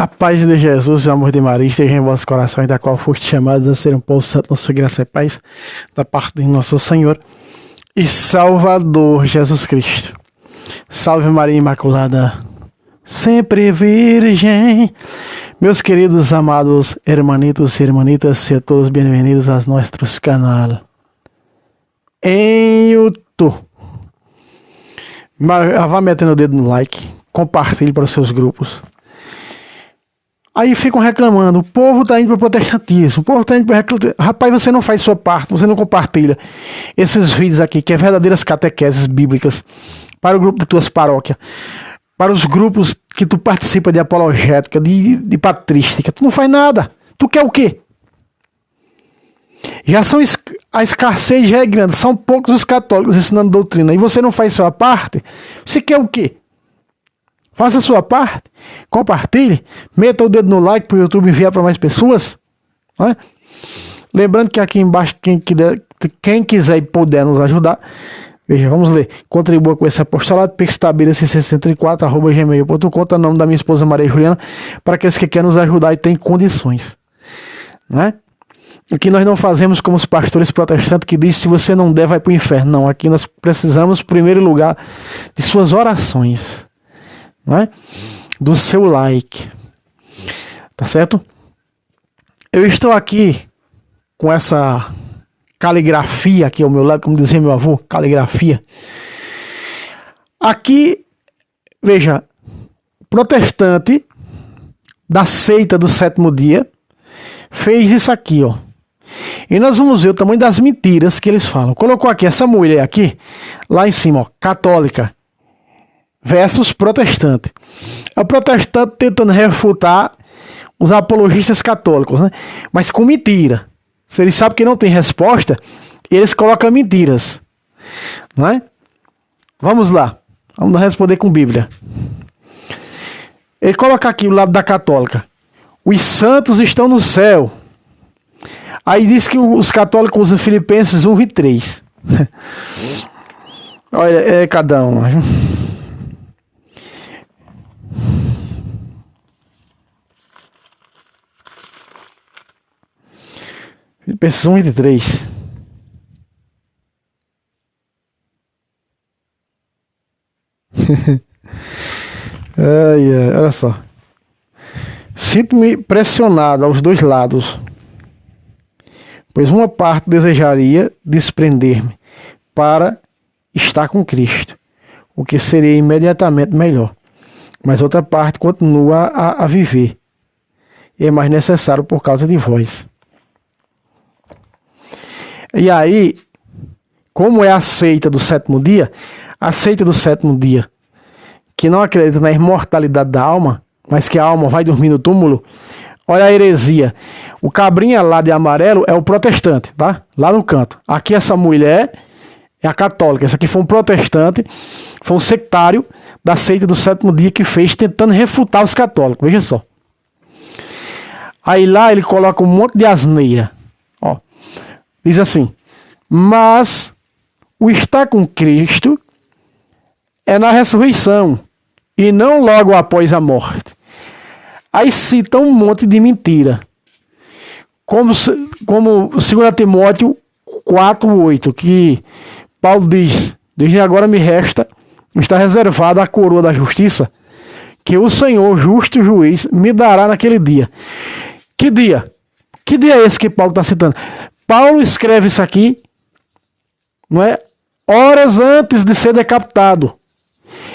A paz de Jesus e o amor de Maria esteja em vossos corações, da qual foste chamados a ser um povo santo, nossa graça e paz, da parte de nosso Senhor e Salvador Jesus Cristo. Salve Maria Imaculada, sempre Virgem. Meus queridos, amados hermanitos e hermanitas, sejam todos bem-vindos a nosso canal em YouTube. Vá metendo o dedo no like, compartilhe para os seus grupos. Aí ficam reclamando, o povo está indo para o protestantismo, o povo está indo para o... Rapaz, você não faz sua parte, você não compartilha esses vídeos aqui, que é verdadeiras catequeses bíblicas, para o grupo de tuas paróquias, para os grupos que tu participa de apologética, de patrística. Tu não faz nada. Tu quer o quê? A escassez já é grande, são poucos os católicos ensinando doutrina, e você não faz sua parte. Você quer o quê? Faça a sua parte, compartilhe, meta o dedo no like para o YouTube enviar para mais pessoas. Né? Lembrando que aqui embaixo, quem quiser e puder nos ajudar, veja, vamos ler. Contribua com esse apostolado, pixtabira64@gmail.com, tá o nome da minha esposa Maria Juliana, para aqueles que querem nos ajudar e têm condições. Né? Aqui nós não fazemos como os pastores protestantes que dizem: se você não der, vai para o inferno. Não, aqui nós precisamos, em primeiro lugar, de suas orações. Não é? Do seu like, tá certo? Eu estou aqui com essa caligrafia aqui ao meu lado, como dizia meu avô, caligrafia. Aqui, veja, protestante da seita do sétimo dia fez isso aqui, ó. E nós vamos ver o tamanho das mentiras que eles falam. Colocou aqui essa mulher aqui, lá em cima, ó, católica versus protestante. É o protestante tentando refutar os apologistas católicos, né? Mas com mentira. Se eles sabem que não tem resposta, eles colocam mentiras. Não é? Vamos lá. Vamos responder com Bíblia. Ele coloca aqui o lado da católica: os santos estão no céu. Aí diz que os católicos usam Filipenses 1:3. Olha, é cada um. Filipenses 1:3. Olha só. Sinto-me pressionado aos dois lados, pois uma parte desejaria desprender-me para estar com Cristo, o que seria imediatamente melhor. Mas outra parte continua a viver. E é mais necessário por causa de vós. E aí, como é a seita do sétimo dia, a seita do sétimo dia, que não acredita na imortalidade da alma, mas que a alma vai dormir no túmulo, olha a heresia. O cabrinha lá de amarelo é o protestante, tá? Lá no canto. Aqui essa mulher é a católica. Essa aqui foi um protestante, foi um sectário da seita do sétimo dia que fez tentando refutar os católicos. Veja só. Aí lá ele coloca um monte de asneira. Ó. Diz assim: mas o estar com Cristo é na ressurreição e não logo após a morte. Aí cita um monte de mentira. Como 2 Timóteo 4:8, que Paulo diz: desde agora me resta, está reservada a coroa da justiça, que o Senhor, justo juiz, me dará naquele dia. Que dia? Que dia é esse que Paulo está citando? Paulo escreve isso aqui, não é? Horas antes de ser decapitado.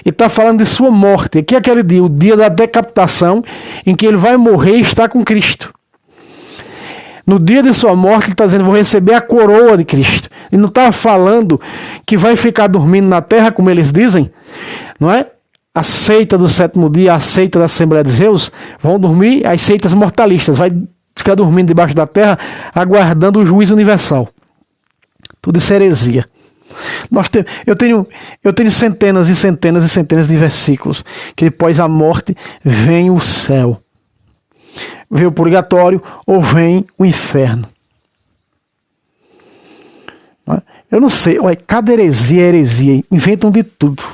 Ele está falando de sua morte. Aqui é aquele dia, o dia da decapitação, em que ele vai morrer e está com Cristo. No dia de sua morte, ele está dizendo: vou receber a coroa de Cristo. Ele não está falando que vai ficar dormindo na terra, como eles dizem, não é? A seita do sétimo dia, a seita da Assembleia de Deus, vão dormir, as seitas mortalistas, vai ficar dormindo debaixo da terra, aguardando o juízo universal. Tudo isso é heresia. Eu tenho centenas e centenas e centenas de versículos que depois da morte vem o céu, vem o purgatório ou vem o inferno. Eu não sei, olha, cada heresia é heresia, inventam de tudo.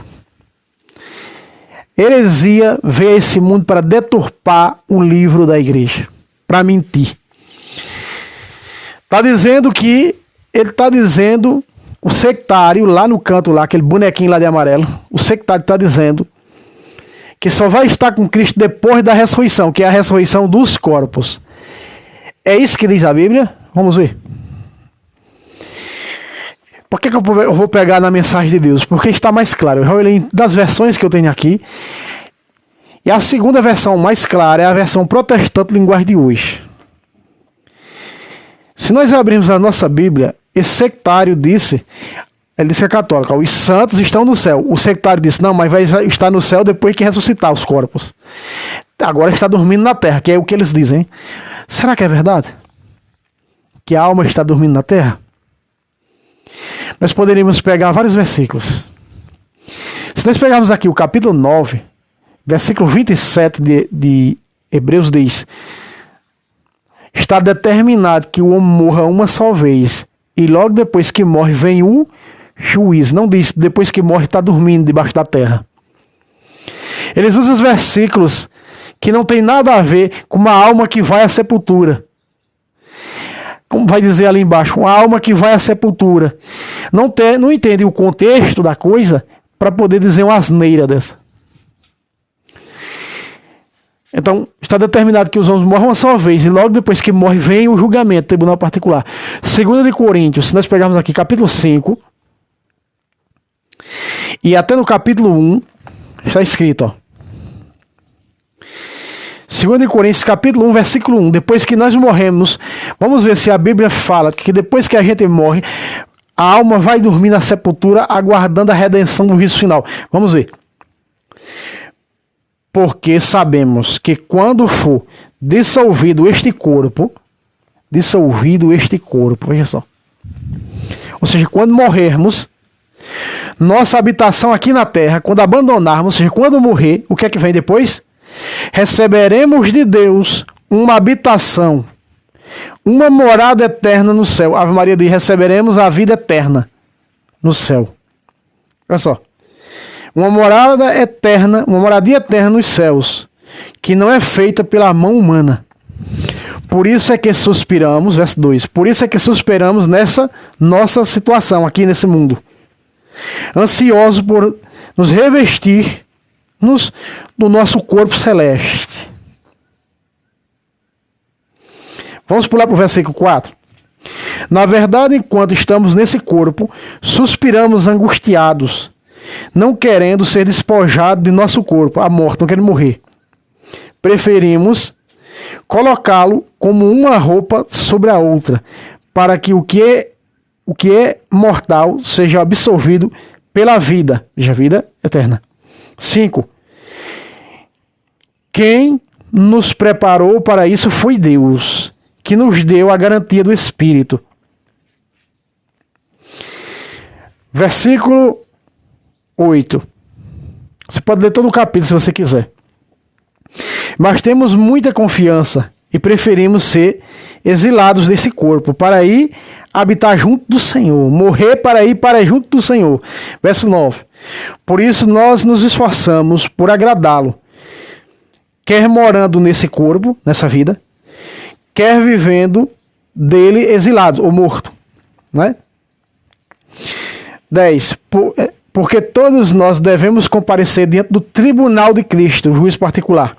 Heresia veio a esse mundo para deturpar o livro da igreja, para mentir. Está dizendo, o sectário lá no canto, lá, aquele bonequinho lá de amarelo, o sectário está dizendo que só vai estar com Cristo depois da ressurreição, que é a ressurreição dos corpos. É isso que diz a Bíblia? Vamos ver. Por que eu vou pegar na mensagem de Deus? Porque está mais claro. Eu olhei das versões que eu tenho aqui. E a segunda versão mais clara é a versão protestante linguagem de hoje. Se nós abrirmos a nossa Bíblia, esse sectário disse, ele disse que é católico, os santos estão no céu. O sectário disse, não, mas vai estar no céu depois que ressuscitar os corpos. Agora está dormindo na terra, que é o que eles dizem. Será que é verdade? Que a alma está dormindo na terra? Nós poderíamos pegar vários versículos. Se nós pegarmos aqui o capítulo 9, versículo 27 de Hebreus diz: está determinado que o homem morra uma só vez, e logo depois que morre vem o juízo. Não diz depois que morre está dormindo debaixo da terra. Eles usam os versículos que não tem nada a ver com uma alma que vai à sepultura. Como vai dizer ali embaixo, uma alma que vai à sepultura. Não entende o contexto da coisa para poder dizer uma asneira dessa. Então, está determinado que os homens morram uma só vez, e logo depois que morre vem o julgamento, tribunal particular. 2 de Coríntios, se nós pegarmos aqui capítulo 5, e até no capítulo 1, está escrito, ó. 2 de Coríntios, capítulo 1, versículo 1. Depois que nós morremos, vamos ver se a Bíblia fala que depois que a gente morre, a alma vai dormir na sepultura, aguardando a redenção do juízo final. Vamos ver. Porque sabemos que quando for dissolvido este corpo, veja só. Ou seja, quando morrermos, nossa habitação aqui na terra, quando abandonarmos, ou seja, quando morrer, o que é que vem depois? Receberemos de Deus uma habitação, uma morada eterna no céu. Ave Maria diz, receberemos a vida eterna no céu. Olha só. Uma morada eterna, uma moradia eterna nos céus, que não é feita pela mão humana. Por isso é que suspiramos, verso 2, por isso é que suspiramos nessa nossa situação aqui nesse mundo, ansiosos por nos revestir do nosso corpo celeste. Vamos pular para o versículo 4. Na verdade, enquanto estamos nesse corpo, suspiramos angustiados, não querendo ser despojados de nosso corpo, a morte, não querendo morrer. Preferimos colocá-lo como uma roupa sobre a outra, para que o que é mortal seja absorvido pela vida, veja, vida eterna. 5. Quem nos preparou para isso foi Deus, que nos deu a garantia do Espírito. Versículo 8. Você pode ler todo o capítulo se você quiser. Mas temos muita confiança e preferimos ser exilados desse corpo para ir habitar junto do Senhor, morrer para ir para junto do Senhor. Verso 9. Por isso nós nos esforçamos por agradá-lo, quer morando nesse corpo, nessa vida, quer vivendo dele exilado ou morto. Né? 10. Porque todos nós devemos comparecer diante do tribunal de Cristo, o juiz particular,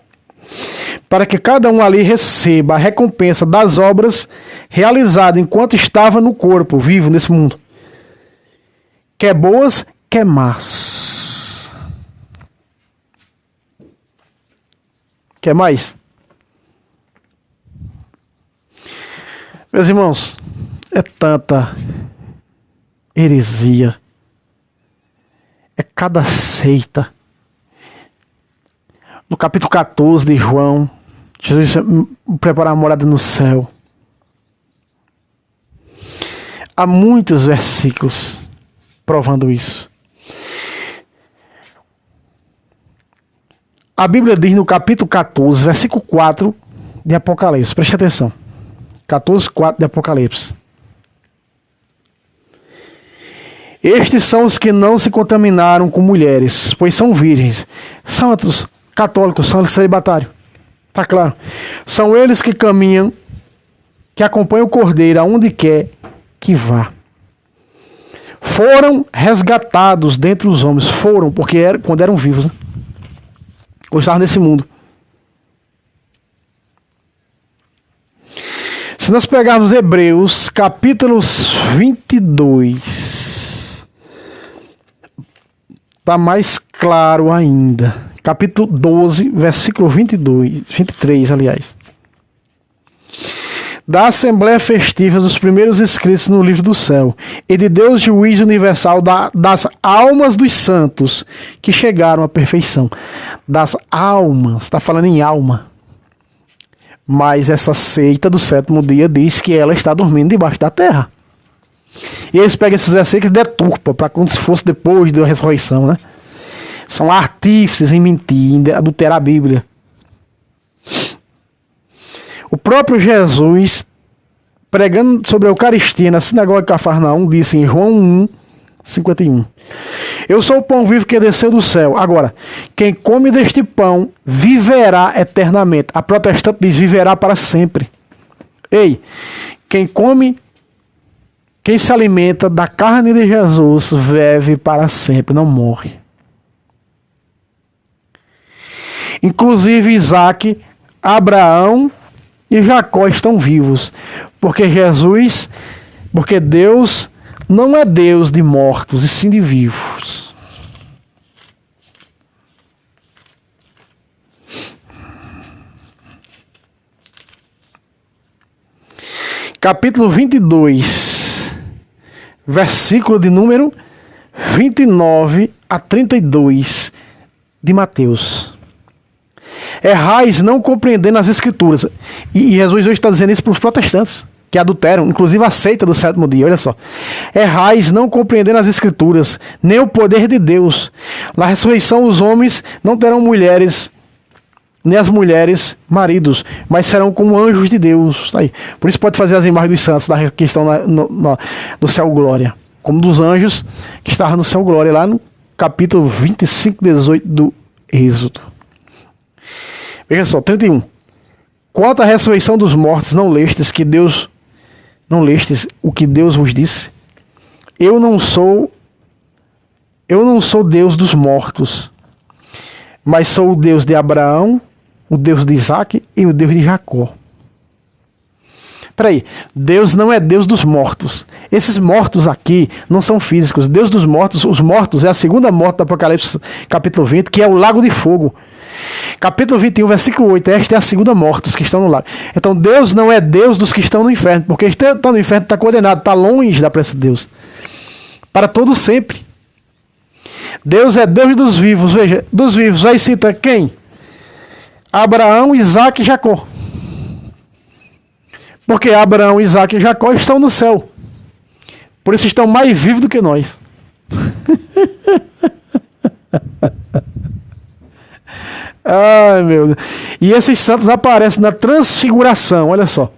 para que cada um ali receba a recompensa das obras realizadas enquanto estava no corpo, vivo nesse mundo. Quer boas, quer más. Quer mais? Meus irmãos, é tanta heresia. É cada seita. No capítulo 14 de João, Jesus disse, preparar a morada no céu. Há muitos versículos provando isso. A Bíblia diz no capítulo 14, versículo 4 de Apocalipse. Preste atenção. 14, 4 de Apocalipse. Estes são os que não se contaminaram com mulheres, pois são virgens. Santos, católicos, são celibatários. Tá claro? São eles que caminham, que acompanham o Cordeiro aonde quer que vá. Foram resgatados dentre os homens. Foram, porque quando eram vivos, né? Ou estavam nesse mundo. Se nós pegarmos Hebreus, capítulos 22, está mais claro ainda. Capítulo 12, versículo 23, aliás. Da Assembleia Festiva dos primeiros escritos no livro do céu, e de Deus juiz universal das almas dos santos que chegaram à perfeição. Das almas, está falando em alma. Mas essa seita do sétimo dia diz que ela está dormindo debaixo da terra. E eles pegam esses versículos e deturpam para como se fosse depois da ressurreição, né? São artífices em mentir, em adulterar a Bíblia. O próprio Jesus, pregando sobre a Eucaristia na sinagoga de Cafarnaum, disse em João 1, 51. Eu sou o pão vivo que desceu do céu. Agora, quem come deste pão viverá eternamente. A protestante diz viverá para sempre. Ei, quem se alimenta da carne de Jesus vive para sempre, não morre. Inclusive Isaac, Abraão e Jacó estão vivos, porque Deus não é Deus de mortos, e sim de vivos. Capítulo 22, versículo de número 29 a 32 de Mateus. Errais não compreendendo as Escrituras. E Jesus hoje está dizendo isso para os protestantes, que adulteram, inclusive a seita do sétimo dia, olha só. Errais não compreendendo as Escrituras, nem o poder de Deus. Na ressurreição os homens não terão mulheres, nem as mulheres maridos, mas serão como anjos de Deus. Aí. Por isso pode fazer as imagens dos santos da questão no céu glória, como dos anjos que estavam no céu glória, lá no capítulo 25, 18 do Êxodo. Veja só, 31. Quanto à ressurreição dos mortos, não lestes o que Deus vos disse? Eu não sou Deus dos mortos, mas sou o Deus de Abraão, o Deus de Isaac e o Deus de Jacó. Peraí, Deus não é Deus dos mortos. Esses mortos aqui não são físicos. Deus dos mortos, os mortos é a segunda morte do Apocalipse capítulo 20, que é o lago de fogo. Capítulo 21, versículo 8, esta é a segunda morte, os que estão no lago. Então Deus não é Deus dos que estão no inferno, porque quem está no inferno está condenado, está longe da presença de Deus. Para todo sempre. Deus é Deus dos vivos, veja, dos vivos, aí cita quem? Abraão, Isaac e Jacó. Porque Abraão, Isaac e Jacó estão no céu. Por isso estão mais vivos do que nós. Ai, meu Deus. E esses santos aparecem na transfiguração, olha só.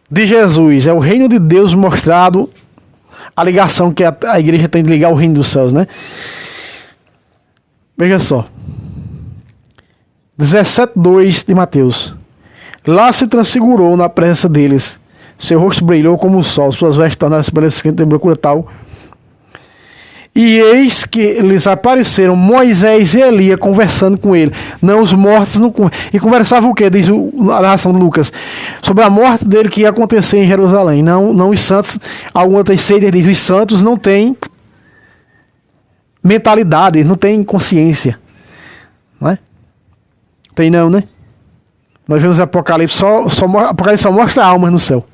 De Jesus, é o reino de Deus mostrado, a ligação que a igreja tem de ligar ao reino dos céus, né? Veja só. 17:2 de Mateus. Lá se transfigurou na presença deles. Seu rosto brilhou como o sol, suas vestes tornaram-se resplandecentes em procura tal. E eis que lhes apareceram Moisés e Elias conversando com ele. Não, os mortos não. E conversavam o quê? Diz a narração de Lucas. Sobre a morte dele que ia acontecer em Jerusalém. Não os santos. Algumas outras seitas diz os santos não têm mentalidade, não têm consciência. Não é? Tem não, né? Nós vemos Apocalipse, Apocalipse só mostra almas no céu.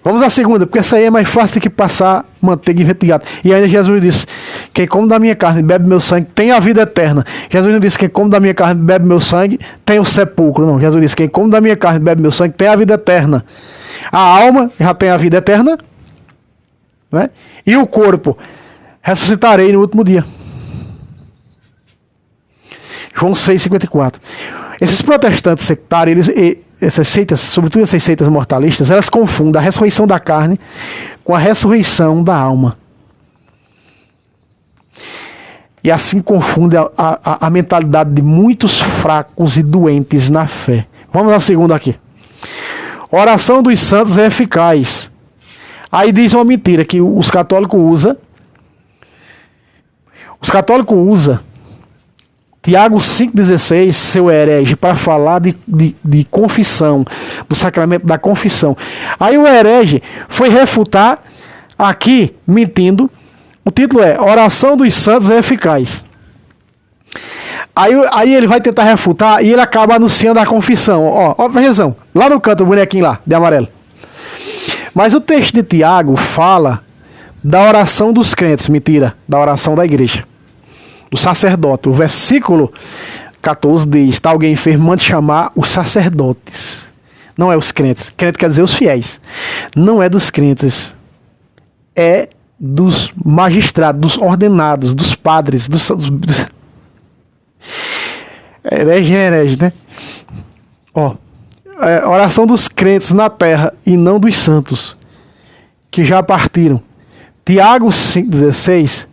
Vamos à segunda, porque essa aí é mais fácil do que passar manteiga e vento de gato. E ainda Jesus disse, quem come da minha carne e bebe meu sangue tem a vida eterna. Jesus não disse, quem come da minha carne e bebe meu sangue tem o sepulcro. Não, Jesus disse, quem come da minha carne e bebe meu sangue tem a vida eterna. A alma já tem a vida eterna, né? E o corpo, ressuscitarei no último dia. João 6,54. Esses protestantes sectários, essas seitas, sobretudo essas seitas mortalistas, elas confundem a ressurreição da carne com a ressurreição da alma. E assim confunde a mentalidade de muitos fracos e doentes na fé. Vamos à segunda aqui. Oração dos santos é eficaz. Aí diz uma mentira que os católicos usam. Os católicos usam Tiago 5,16, seu herege, para falar de confissão, do sacramento da confissão. Aí o herege foi refutar aqui, mentindo. O título é Oração dos Santos é Eficaz. Aí ele vai tentar refutar e ele acaba anunciando a confissão. Ó, atenção, lá no canto, o bonequinho lá, de amarelo. Mas o texto de Tiago fala da oração dos crentes, mentira, da oração da igreja, do sacerdote. O versículo 14 diz: está alguém enfermo, mande chamar os sacerdotes. Não é os crentes. Crente quer dizer os fiéis. Não é dos crentes. É dos magistrados, dos ordenados, dos padres, dos herege, né? Oração dos crentes na terra e não dos santos que já partiram. Tiago 5,16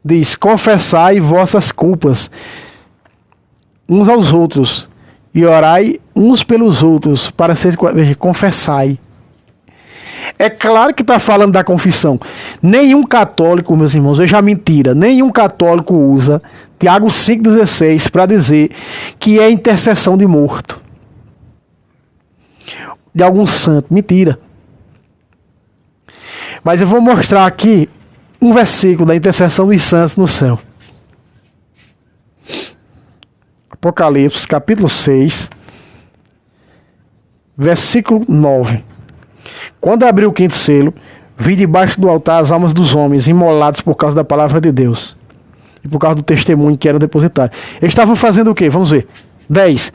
diz: confessai vossas culpas uns aos outros e orai uns pelos outros para ser confessai. É claro que está falando da confissão. Nenhum católico, meus irmãos, veja a mentira, nenhum católico usa Tiago 5,16 para dizer que é intercessão de morto, de algum santo. Mentira. Mas eu vou mostrar aqui um versículo da intercessão dos santos no céu. Apocalipse, capítulo 6, versículo 9. Quando abriu o quinto selo, vi debaixo do altar as almas dos homens imolados por causa da palavra de Deus e por causa do testemunho que eram depositários. Eles estavam fazendo o quê? Vamos ver. 10.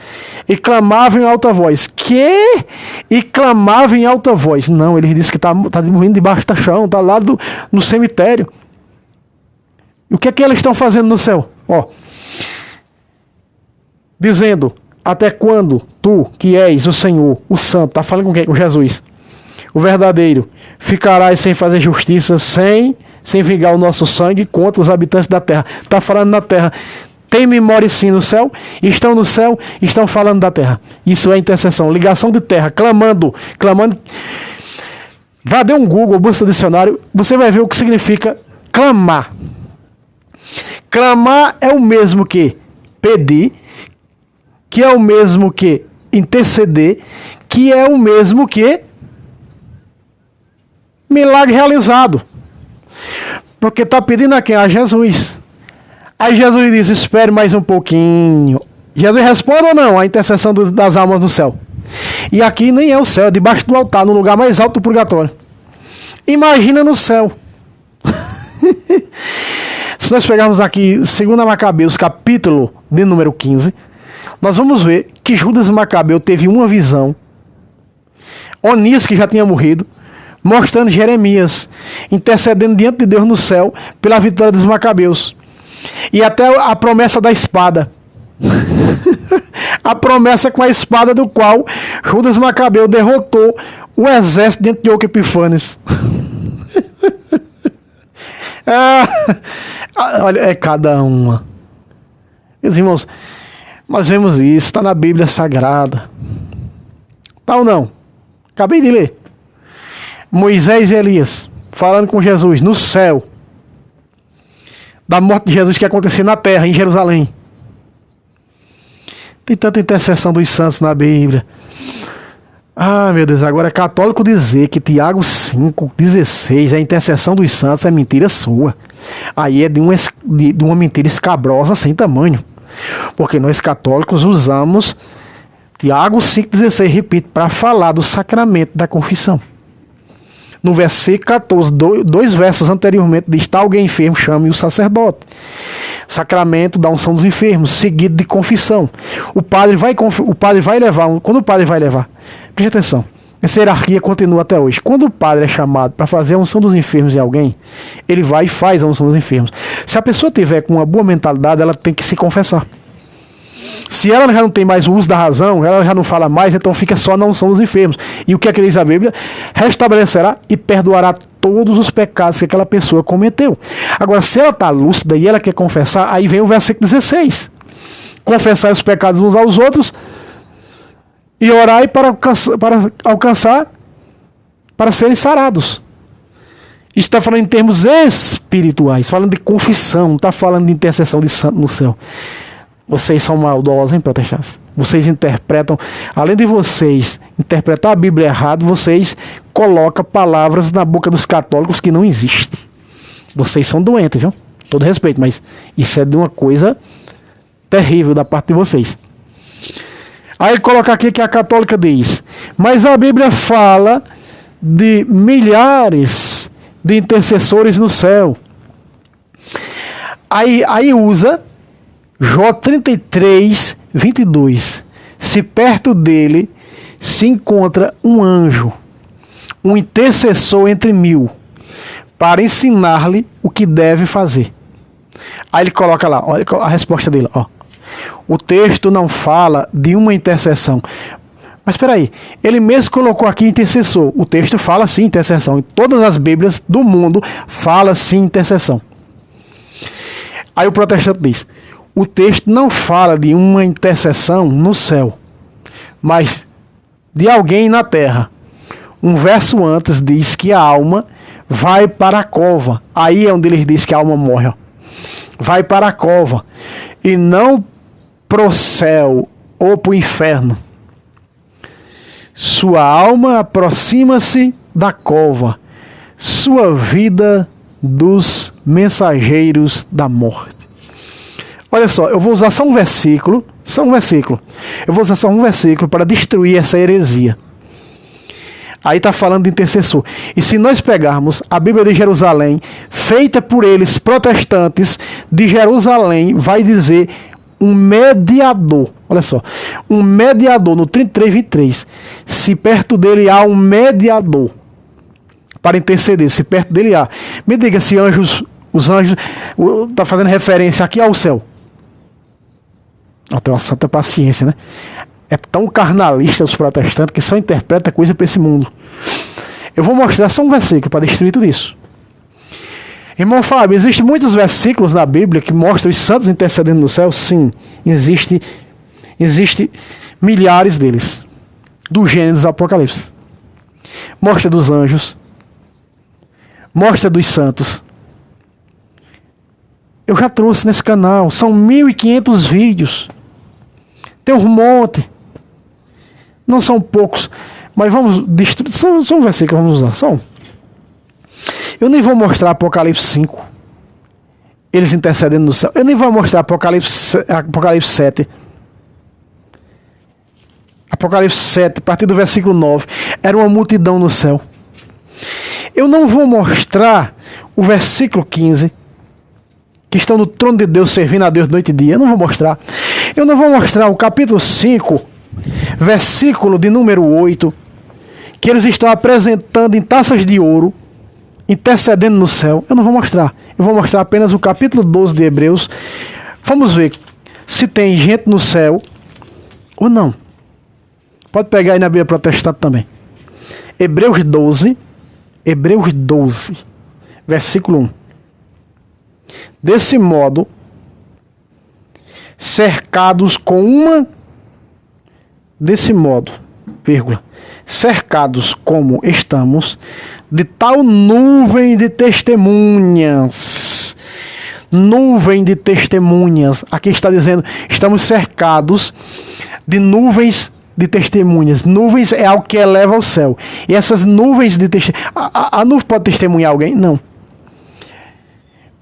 E clamavam em alta voz. Que? E clamavam em alta voz. Não, ele disse que está morrendo debaixo do chão, está lá no cemitério. E o que é que eles estão fazendo no céu? Dizendo: até quando tu, que és o Senhor, o Santo, está falando com quem? Com Jesus, o verdadeiro, ficarás sem fazer justiça, sem vingar o nosso sangue contra os habitantes da terra. Está falando na terra. Tem memória sim no céu, estão no céu, estão falando da terra. Isso é intercessão, ligação de terra, clamando. Vá, dê um Google, busca dicionário, você vai ver o que significa clamar. Clamar é o mesmo que pedir, que é o mesmo que interceder, que é o mesmo que milagre realizado. Porque está pedindo a quem? A Jesus. Aí Jesus diz: espere mais um pouquinho. Jesus responde ou não a intercessão das almas do céu? E aqui nem é o céu, é debaixo do altar, no lugar mais alto do purgatório. Imagina no céu. Se nós pegarmos aqui 2 Macabeus, capítulo de número 15, nós vamos ver que Judas Macabeu teve uma visão. Onias, que já tinha morrido, mostrando Jeremias intercedendo diante de Deus no céu pela vitória dos Macabeus. E até a promessa da espada. A promessa com a espada do qual Judas Macabeu derrotou o exército dentro de Antioco Epífanes. Olha, é cada uma. Meus irmãos, nós vemos isso, está na Bíblia Sagrada. Tá ou não? Acabei de ler. Moisés e Elias falando com Jesus no céu, da morte de Jesus que ia acontecer na terra, em Jerusalém. Tem tanta intercessão dos santos na Bíblia. Meu Deus, agora é católico dizer que Tiago 5,16 é a intercessão dos santos, é mentira sua. Aí é de uma mentira escabrosa sem tamanho. Porque nós católicos usamos Tiago 5,16, repito, para falar do sacramento da confissão. No versículo 14, dois versos anteriormente, diz: está alguém enfermo, chame o sacerdote. Sacramento da unção dos enfermos, seguido de confissão. O padre vai levar, quando o padre vai levar, preste atenção, essa hierarquia continua até hoje. Quando o padre é chamado para fazer a unção dos enfermos em alguém, ele vai e faz a unção dos enfermos. Se a pessoa tiver com uma boa mentalidade, ela tem que se confessar. Se ela já não tem mais o uso da razão, ela já não fala mais, então fica só na unção dos enfermos. E o que é que diz a Bíblia? Restabelecerá e perdoará todos os pecados que aquela pessoa cometeu. Agora, se ela está lúcida e ela quer confessar, aí vem o versículo 16. Confessar os pecados uns aos outros e orar para serem sarados. Isso está falando em termos espirituais, falando de confissão, não está falando de intercessão de santo no céu. Vocês são maldosos, hein, protestantes? Vocês interpretam, além de vocês interpretar a Bíblia errado, vocês colocam palavras na boca dos católicos que não existem. Vocês são doentes, viu? Todo respeito, mas isso é de uma coisa terrível da parte de vocês. Aí ele coloca aqui que a católica diz, mas a Bíblia fala de milhares de intercessores no céu. Aí usa Jó 33, 22. Se perto dele se encontra um anjo, um intercessor entre mil, para ensinar-lhe o que deve fazer. Aí ele coloca lá, olha a resposta dele, ó. O texto não fala de uma intercessão. Mas espera aí, ele mesmo colocou aqui intercessor. O texto fala sim intercessão. Em todas as Bíblias do mundo fala sim intercessão. Aí o protestante diz, o texto não fala de uma intercessão no céu, mas de alguém na terra. Um verso antes diz que a alma vai para a cova. Aí é onde ele diz que a alma morre. Ó. Vai para a cova. E não pro céu ou pro inferno. Sua alma aproxima-se da cova. Sua vida dos mensageiros da morte. Olha só, eu vou usar só um versículo. Eu vou usar só um versículo para destruir essa heresia. Aí está falando de intercessor. E se nós pegarmos a Bíblia de Jerusalém, feita por eles, protestantes de Jerusalém, vai dizer um mediador. Olha só. Um mediador, no 33, 23. Se perto dele há um mediador para interceder, se perto dele há. Me diga se os anjos, está fazendo referência aqui ao céu. Tem uma santa paciência, né? É tão carnalista os protestantes que só interpreta coisa para esse mundo. Eu vou mostrar só um versículo para destruir tudo isso. Irmão Fábio, existem muitos versículos na Bíblia que mostram os santos intercedendo no céu? Sim, existe milhares deles. Do Gênesis ao Apocalipse. Mostra dos anjos. Mostra dos santos. Eu já trouxe nesse canal. São 1.500 vídeos. Tem um monte. Não são poucos. Mas vamos destruir. Só um versículo que vamos usar. Só um. Eu nem vou mostrar Apocalipse 5. Eles intercedendo no céu. Eu nem vou mostrar Apocalipse 7. Apocalipse 7, a partir do versículo 9. Era uma multidão no céu. Eu não vou mostrar o versículo 15. Que estão no trono de Deus, servindo a Deus noite e dia. Eu não vou mostrar. Eu não vou mostrar o capítulo 5, versículo de número 8, que eles estão apresentando em taças de ouro, intercedendo no céu. Eu não vou mostrar. Eu vou mostrar apenas o capítulo 12 de Hebreus. Vamos ver se tem gente no céu ou não. Pode pegar aí na Bíblia protestante também. Hebreus 12, versículo 1. Desse modo, cercados como estamos, de tal nuvem de testemunhas. Aqui está dizendo, estamos cercados de nuvens de testemunhas. Nuvens é algo que eleva ao céu. E essas nuvens de testemunhas... A nuvem pode testemunhar alguém? Não.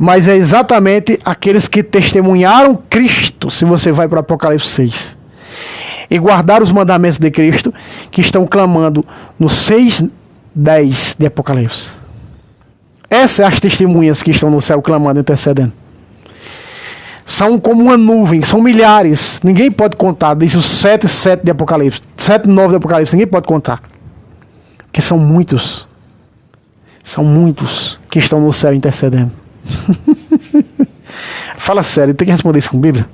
Mas é exatamente aqueles que testemunharam Cristo, se você vai para o Apocalipse 6. E guardaram os mandamentos de Cristo, que estão clamando no 6:10 de Apocalipse. Essas são as testemunhas que estão no céu clamando, intercedendo. São como uma nuvem, são milhares. Ninguém pode contar. Diz o 7:7 de Apocalipse. 7:9 de Apocalipse. Ninguém pode contar. Porque são muitos. São muitos que estão no céu intercedendo. Fala sério, tem que responder isso com Bíblia.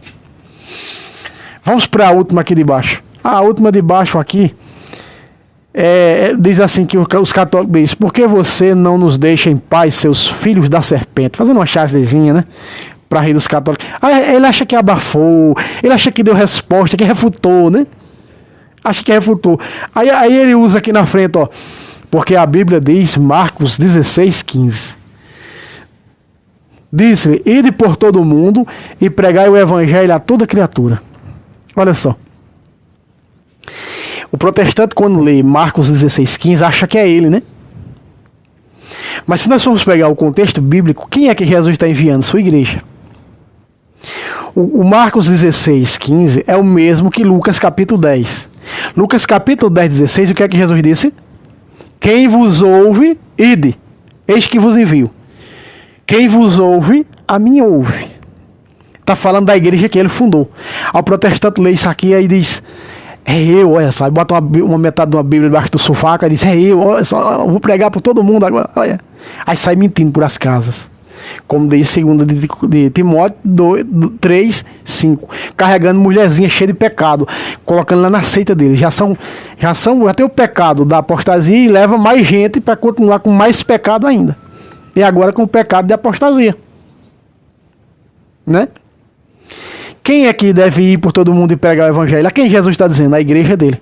Vamos para a última aqui de baixo. A última de baixo aqui diz assim que os católicos dizem: por que você não nos deixa em paz, seus filhos da serpente? Fazendo uma chavezinha, né? Para rir dos católicos. Ele acha que abafou, ele acha que deu resposta, que refutou, né? Acha que refutou. Aí ele usa aqui na frente, ó. Porque a Bíblia diz, Marcos 16:15. Diz-lhe: ide por todo o mundo e pregai o evangelho a toda criatura. Olha só. O protestante, quando lê Marcos 16:15, acha que é ele, né? Mas se nós formos pegar o contexto bíblico, quem é que Jesus está enviando? Sua igreja. O Marcos 16:15 é o mesmo que Lucas capítulo 10. Lucas capítulo 10:16, o que é que Jesus disse? Quem vos ouve, ide, eis que vos envio. Quem vos ouve, a mim ouve. Está falando da igreja que ele fundou. Ao protestante lê isso aqui e diz: é eu, olha só. Aí bota uma metade de uma Bíblia debaixo do sofá e diz: é eu, olha só, eu vou pregar para todo mundo agora. Olha. Aí sai mentindo por as casas. Como diz 2 de Timóteo 3:5. Carregando mulherzinha cheia de pecado, colocando lá na seita dele. Já tem o pecado da apostasia e leva mais gente para continuar com mais pecado ainda. E agora com o pecado de apostasia. Né? Quem é que deve ir por todo mundo e pregar o evangelho? A quem Jesus está dizendo? A igreja dele.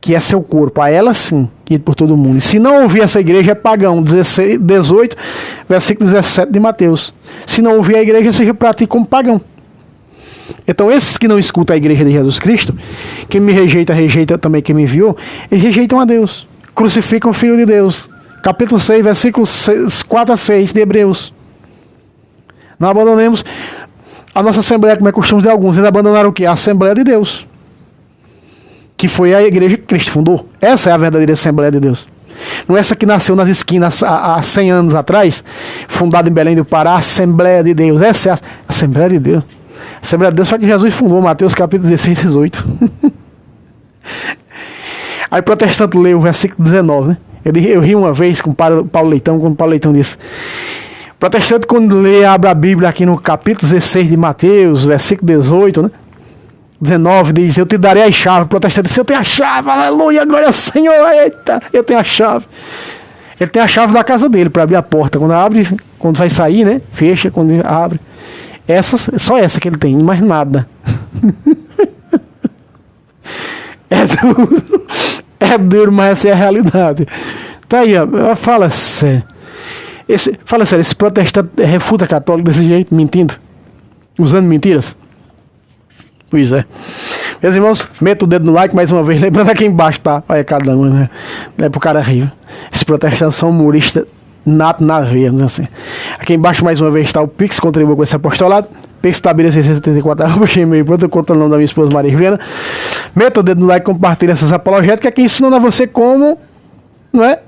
Que é seu corpo. A ela sim, ir por todo mundo. E se não ouvir essa igreja, é pagão. 18, versículo 17 de Mateus. Se não ouvir a igreja, seja para ti como pagão. Então esses que não escutam a igreja de Jesus Cristo, quem me rejeita também quem me enviou, eles rejeitam a Deus. Crucificam o Filho de Deus. Capítulo 6, versículos 4 a 6 de Hebreus. Não abandonemos a nossa Assembleia, como é costume de alguns. Eles abandonaram o quê? A Assembleia de Deus. Que foi a igreja que Cristo fundou. Essa é a verdadeira Assembleia de Deus. Não é essa que nasceu nas esquinas há 100 anos atrás, fundada em Belém do Pará, a Assembleia de Deus. Essa é a Assembleia de Deus. A Assembleia de Deus foi que Jesus fundou, Mateus capítulo 16, 18. Aí o protestante leu o versículo 19, né? Eu ri uma vez com Paulo Leitão, quando Paulo Leitão disse: o protestante, quando lê, abre a Bíblia aqui no capítulo 16 de Mateus, versículo 18, né? 19 diz: eu te darei as chaves. O protestante disse: eu tenho a chave, aleluia, glória ao Senhor, eita, eu tenho a chave. Ele tem a chave da casa dele para abrir a porta. Quando abre, quando vai sair, né? Fecha, quando abre. Só essa que ele tem, mais nada. É duro, mas essa é a realidade. Tá aí, ó, fala sério. Esse protestante refuta católico desse jeito, mentindo, usando mentiras. Pois é. Meus irmãos, meta o dedo no like mais uma vez. Lembrando aqui embaixo, tá? Olha cada um, né? Não é pro cara rir. Esses protestantes são humoristas nato na veia, né? Assim. Aqui embaixo mais uma vez está o Pix, contribua com esse apostolado. Pix Tabira 674, gmail, pronto, eu conto o nome da minha esposa Maria Juliana. Meta o dedo no like, compartilha essas apologéticas aqui ensinando a você como, não é?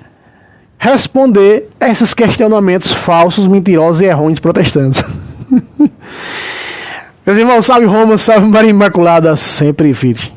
Responder a esses questionamentos falsos, mentirosos e errôneos protestantes. Meus irmãos, salve Roma, salve Maria Imaculada, sempre virgem.